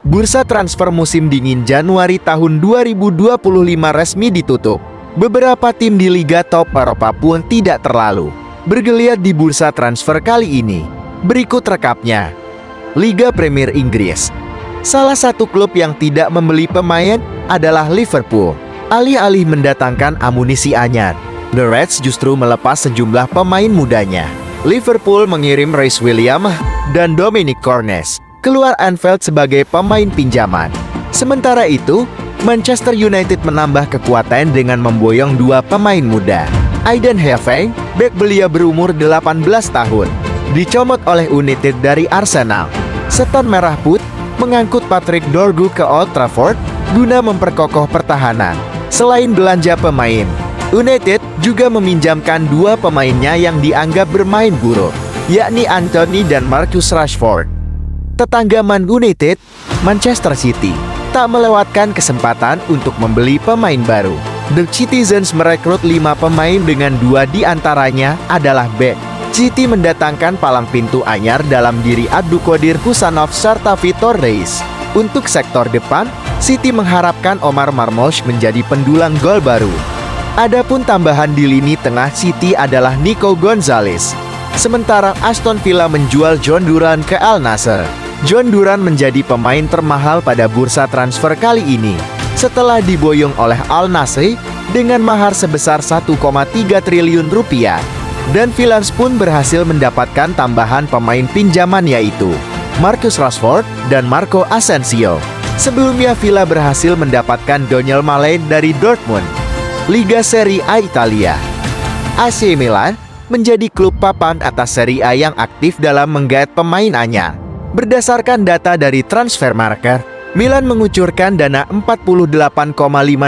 Bursa transfer musim dingin Januari tahun 2025 resmi ditutup. Beberapa tim di Liga Top Eropa pun tidak terlalu bergeliat di bursa transfer kali ini. Berikut rekapnya. Liga Premier Inggris. Salah satu klub yang tidak membeli pemain adalah Liverpool. Alih-alih mendatangkan amunisi anyar, The Reds justru melepas sejumlah pemain mudanya. Liverpool mengirim Reece Williams dan Dominic Cornes keluar Anfield sebagai pemain pinjaman. Sementara itu, Manchester United menambah kekuatan dengan memboyong dua pemain muda. Aiden Heafey, bek belia berumur 18 tahun, dicomot oleh United dari Arsenal. Setan Merah Putih mengangkut Patrick Dorgu ke Old Trafford guna memperkokoh pertahanan. Selain belanja pemain, United juga meminjamkan dua pemainnya yang dianggap bermain buruk, yakni Anthony dan Marcus Rashford. Tetangga Man United, Manchester City, tak melewatkan kesempatan untuk membeli pemain baru. The Citizens merekrut 5 pemain dengan 2 diantaranya adalah bek. City mendatangkan palang pintu anyar dalam diri Abdulkadir Husanov serta Vitor Reis. Untuk sektor depan, City mengharapkan Omar Marmoush menjadi pendulang gol baru. Adapun tambahan di lini tengah City adalah Nico Gonzalez. Sementara Aston Villa menjual John Duran ke Al Nassr. John Duran menjadi pemain termahal pada bursa transfer kali ini, setelah diboyong oleh Al Nassr dengan mahar sebesar 1,3 triliun rupiah. Dan Villa pun berhasil mendapatkan tambahan pemain pinjaman yaitu Marcus Rashford dan Marco Asensio. Sebelumnya Villa berhasil mendapatkan Daniel Malen dari Dortmund. Liga Serie A Italia. AC Milan menjadi klub papan atas Serie A yang aktif dalam menggait pemain anyar. Berdasarkan data dari Transfermarkt, Milan mengucurkan dana 48,5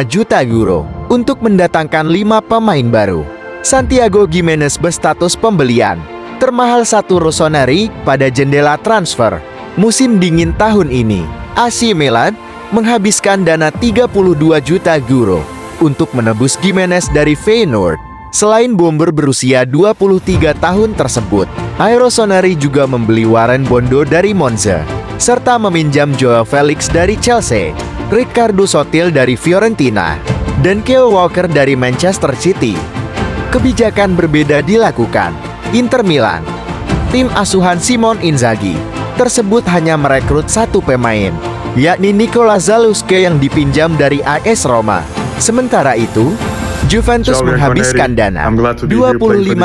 juta euro untuk mendatangkan 5 pemain baru. Santiago Gimenez berstatus pembelian termahal satu Rossoneri pada jendela transfer musim dingin tahun ini. AC Milan menghabiskan dana 32 juta euro untuk menebus Gimenez dari Feyenoord. Selain bomber berusia 23 tahun tersebut, Rossoneri juga membeli Warren Bondo dari Monza, serta meminjam Joao Felix dari Chelsea, Riccardo Sotil dari Fiorentina, dan Kyle Walker dari Manchester City. Kebijakan berbeda dilakukan Inter Milan. Tim asuhan Simon Inzaghi tersebut hanya merekrut satu pemain, yakni Nicola Zaluske yang dipinjam dari AS Roma. Sementara itu, Juventus menghabiskan dana 25,2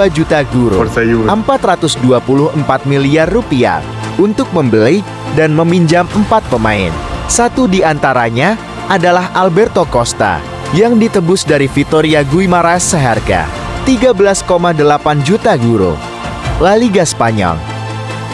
juta euro, 424 miliar rupiah untuk membeli dan meminjam 4 pemain. Satu di antaranya adalah Alberto Costa yang ditebus dari Vitoria Guimaras seharga 13,8 juta euro. La Liga Spanyol.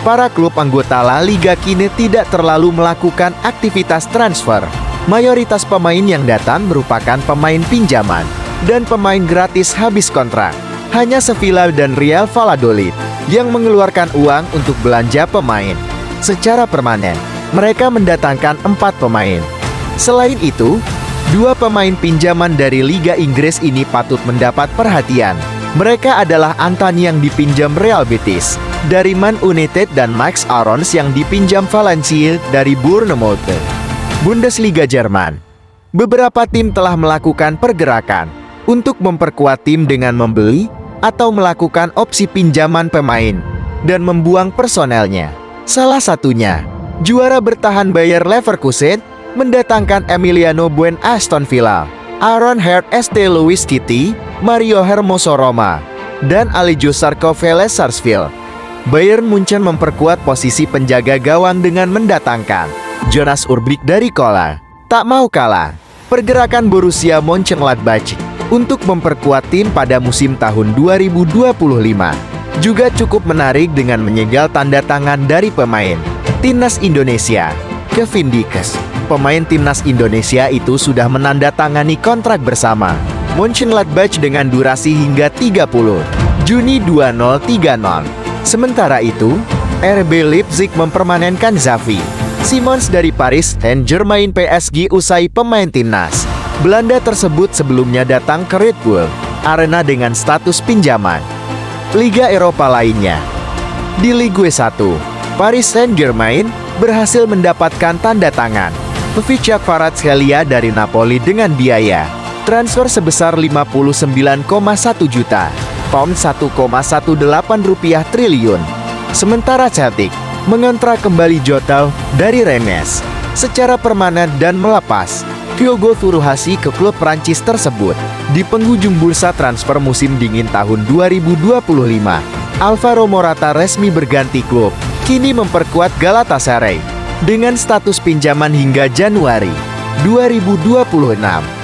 Para klub anggota La Liga kini tidak terlalu melakukan aktivitas transfer. Mayoritas pemain yang datang merupakan pemain pinjaman dan pemain gratis habis kontrak. Hanya Sevilla dan Real Valladolid yang mengeluarkan uang untuk belanja pemain secara permanen. Mereka mendatangkan 4 pemain. Selain itu, 2 pemain pinjaman dari Liga Inggris ini patut mendapat perhatian. Mereka adalah Antony yang dipinjam Real Betis dari Man United dan Max Aarons yang dipinjam Valencia dari Bournemouth. Bundesliga Jerman. Beberapa tim telah melakukan pergerakan untuk memperkuat tim dengan membeli atau melakukan opsi pinjaman pemain dan membuang personelnya. Salah satunya, juara bertahan Bayer Leverkusen mendatangkan Emiliano Buendía Aston Villa, Aaron Hart St. Louis City, Mario Hermoso Roma, dan Alijo Sarko Vélez Sarsfield. Bayern Munchen memperkuat posisi penjaga gawang dengan mendatangkan Jonas Urbik dari Kola. Tak mau kalah, pergerakan Borussia Mönchengladbach untuk memperkuat tim pada musim tahun 2025 juga cukup menarik dengan menyegel tanda tangan dari pemain Timnas Indonesia, Kevin Dikes. Pemain Timnas Indonesia itu sudah menandatangani kontrak bersama Mönchengladbach dengan durasi hingga 30 Juni 2030. Sementara itu, RB Leipzig mempermanenkan Xavi Simons dari Paris Saint-Germain PSG usai pemain timnas Belanda tersebut sebelumnya datang ke Red Bull Arena dengan status pinjaman. Liga Eropa lainnya. Di Ligue 1, Paris Saint-Germain berhasil mendapatkan tanda tangan Pevica Kvaratskhelia dari Napoli dengan biaya transfer sebesar 59,1 juta pound, 1,18 rupiah triliun. Sementara Celtic mengontrak kembali Jota dari Rennes secara permanen dan melepas Diogo Furuhashi ke klub Prancis tersebut. Di penghujung bursa transfer musim dingin tahun 2025, Alvaro Morata resmi berganti klub, kini memperkuat Galatasaray dengan status pinjaman hingga Januari 2026.